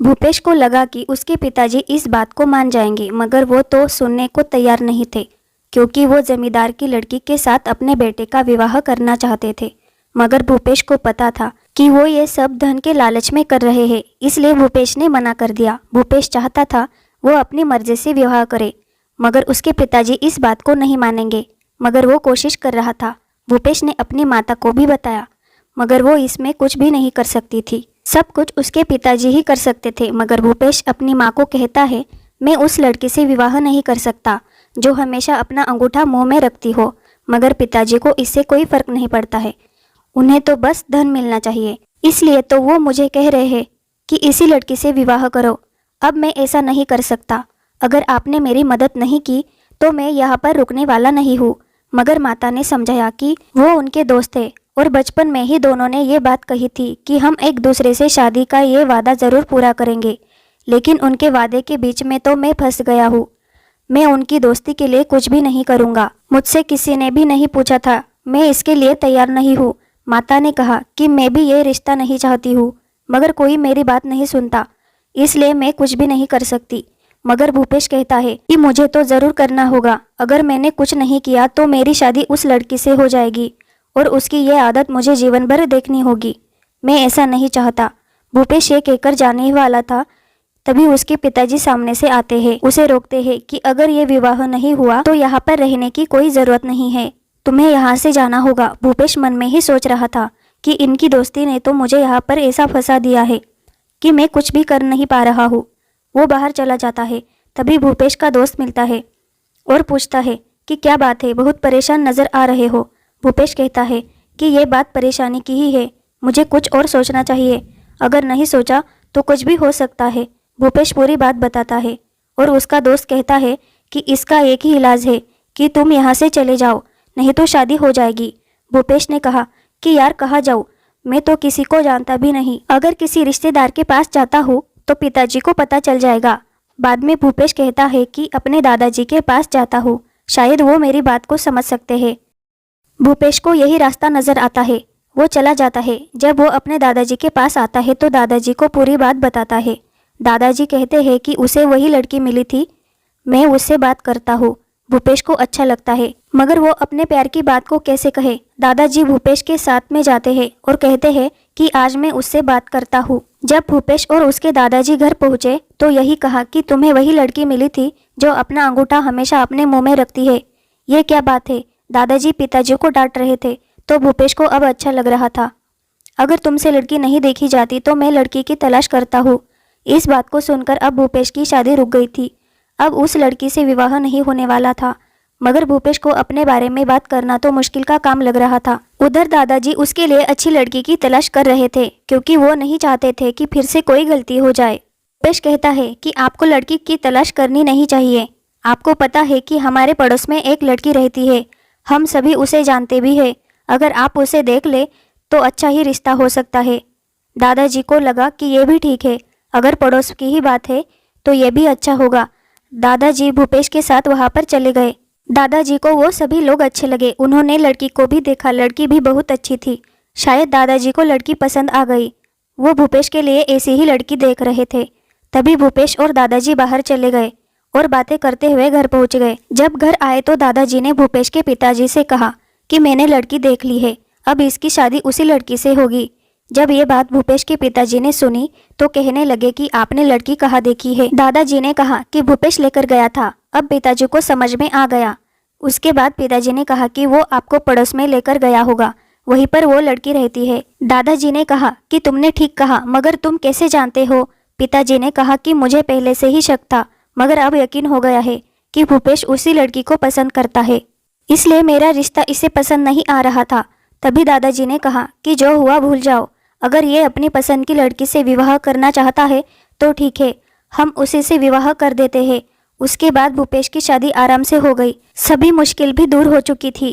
भूपेश को लगा कि उसके पिताजी इस बात को मान जाएंगे, मगर वो तो सुनने को तैयार नहीं थे, क्योंकि वो जमींदार की लड़की के साथ अपने बेटे का विवाह करना चाहते थे। मगर भूपेश को पता था कि वो ये सब धन के लालच में कर रहे हैं, इसलिए भूपेश ने मना कर दिया। भूपेश चाहता था वो अपनी मर्जी से विवाह करे, मगर उसके पिताजी इस बात को नहीं मानेंगे। मगर वो कोशिश कर रहा था। भूपेश ने अपनी माता को भी बताया, मगर वो इसमें कुछ भी नहीं कर सकती थी। सब कुछ उसके पिताजी ही कर सकते थे। मगर भूपेश अपनी माँ को कहता है, मैं उस लड़की से विवाह नहीं कर सकता जो हमेशा अपना अंगूठा मुंह में रखती हो। मगर पिताजी को इससे कोई फर्क नहीं पड़ता है, उन्हें तो बस धन मिलना चाहिए। इसलिए तो वो मुझे कह रहे हैं कि इसी लड़की से विवाह करो। अब मैं ऐसा नहीं कर सकता। अगर आपने मेरी मदद नहीं की तो मैं यहाँ पर रुकने वाला नहीं हूँ। मगर माता ने समझाया कि वो उनके दोस्त थे और बचपन में ही दोनों ने ये बात कही थी कि हम एक दूसरे से शादी का ये वादा ज़रूर पूरा करेंगे। लेकिन उनके वादे के बीच में तो मैं फंस गया हूँ। मैं उनकी दोस्ती के लिए कुछ भी नहीं करूँगा। मुझसे किसी ने भी नहीं पूछा था, मैं इसके लिए तैयार नहीं हूँ। माता ने कहा कि मैं भी ये रिश्ता नहीं चाहती हूँ, मगर कोई मेरी बात नहीं सुनता, इसलिए मैं कुछ भी नहीं कर सकती। मगर भूपेश कहता है कि मुझे तो ज़रूर करना होगा। अगर मैंने कुछ नहीं किया तो मेरी शादी उस लड़की से हो जाएगी और उसकी ये आदत मुझे जीवन भर देखनी होगी। मैं ऐसा नहीं चाहता। भूपेश ये कहकर जाने ही वाला था, तभी उसके पिताजी सामने से आते हैं, उसे रोकते हैं कि अगर ये विवाह नहीं हुआ तो यहाँ पर रहने की कोई ज़रूरत नहीं है, तुम्हें यहाँ से जाना होगा। भूपेश मन में ही सोच रहा था कि इनकी दोस्ती ने तो मुझे यहाँ पर ऐसा फंसा दिया है कि मैं कुछ भी कर नहीं पा रहा हूँ। वो बाहर चला जाता है। तभी भूपेश का दोस्त मिलता है और पूछता है कि क्या बात है, बहुत परेशान नज़र आ रहे हो। भूपेश कहता है कि ये बात परेशानी की ही है, मुझे कुछ और सोचना चाहिए। अगर नहीं सोचा तो कुछ भी हो सकता है। भूपेश पूरी बात बताता है और उसका दोस्त कहता है कि इसका एक ही इलाज है कि तुम यहाँ से चले जाओ, नहीं तो शादी हो जाएगी। भूपेश ने कहा कि यार कहाँ जाऊँ, मैं तो किसी को जानता भी नहीं। अगर किसी रिश्तेदार के पास जाता हूँ तो पिताजी को पता चल जाएगा। बाद में भूपेश कहता है कि अपने दादाजी के पास जाता हूँ, शायद वो मेरी बात को समझ सकते हैं। भूपेश को यही रास्ता नजर आता है। वो चला जाता है। जब वो अपने दादाजी के पास आता है तो दादाजी को पूरी बात बताता है। दादाजी कहते हैं कि उसे वही लड़की मिली थी, मैं उससे बात करता हूँ। भूपेश को अच्छा लगता है, मगर वो अपने प्यार की बात को कैसे कहे। दादाजी भूपेश के साथ में जाते हैं और कहते हैं कि आज मैं उससे बात करता हूँ। जब भूपेश और उसके दादाजी घर पहुँचे तो यही कहा कि तुम्हें वही लड़की मिली थी जो अपना अंगूठा हमेशा अपने मुंह में रखती है। ये क्या बात है? दादाजी पिताजी को डांट रहे थे तो भूपेश को अब अच्छा लग रहा था। अगर तुमसे लड़की नहीं देखी जाती तो मैं लड़की की तलाश करता हूँ। इस बात को सुनकर अब भूपेश की शादी रुक गई थी। अब उस लड़की से विवाह नहीं होने वाला था, मगर भूपेश को अपने बारे में बात करना तो मुश्किल का काम लग रहा था। उधर दादाजी उसके लिए अच्छी लड़की की तलाश कर रहे थे, क्योंकि वो नहीं चाहते थे कि फिर से कोई गलती हो जाए। भूपेश कहता है कि आपको लड़की की तलाश करनी नहीं चाहिए। आपको पता है कि हमारे पड़ोस में एक लड़की रहती है, हम सभी उसे जानते भी है। अगर आप उसे देख ले तो अच्छा ही रिश्ता हो सकता है। दादाजी को लगा कि ये भी ठीक है, अगर पड़ोस की ही बात है तो ये भी अच्छा होगा। दादाजी भूपेश के साथ वहाँ पर चले गए। दादाजी को वो सभी लोग अच्छे लगे। उन्होंने लड़की को भी देखा, लड़की भी बहुत अच्छी थी। शायद दादाजी को लड़की पसंद आ गई। वो भूपेश के लिए ऐसी ही लड़की देख रहे थे। तभी भूपेश और दादाजी बाहर चले गए और बातें करते हुए घर पहुंच गए। जब घर आए तो दादाजी ने भूपेश के पिताजी से कहा कि मैंने लड़की देख ली है, अब इसकी शादी उसी लड़की से होगी। जब ये बात भूपेश के पिताजी ने सुनी तो कहने लगे कि आपने लड़की कहाँ देखी है? दादाजी ने कहा कि भूपेश लेकर गया था। अब पिताजी को समझ में आ गया। उसके बाद पिताजी ने कहा कि वो आपको पड़ोस में लेकर गया होगा, वहीं पर वो लड़की रहती है। दादाजी ने कहा कि तुमने ठीक कहा, मगर तुम कैसे जानते हो? पिताजी ने कहा कि मुझे पहले से ही शक था, मगर अब यकीन हो गया है कि भूपेश उसी लड़की को पसंद करता है, इसलिए मेरा रिश्ता इसे पसंद नहीं आ रहा था। तभी दादाजी ने कहा कि जो हुआ भूल जाओ, अगर ये अपनी पसंद की लड़की से विवाह करना चाहता है तो ठीक है, हम उसी से विवाह कर देते हैं। उसके बाद भूपेश की शादी आराम से हो गई। सभी मुश्किल भी दूर हो चुकी थी।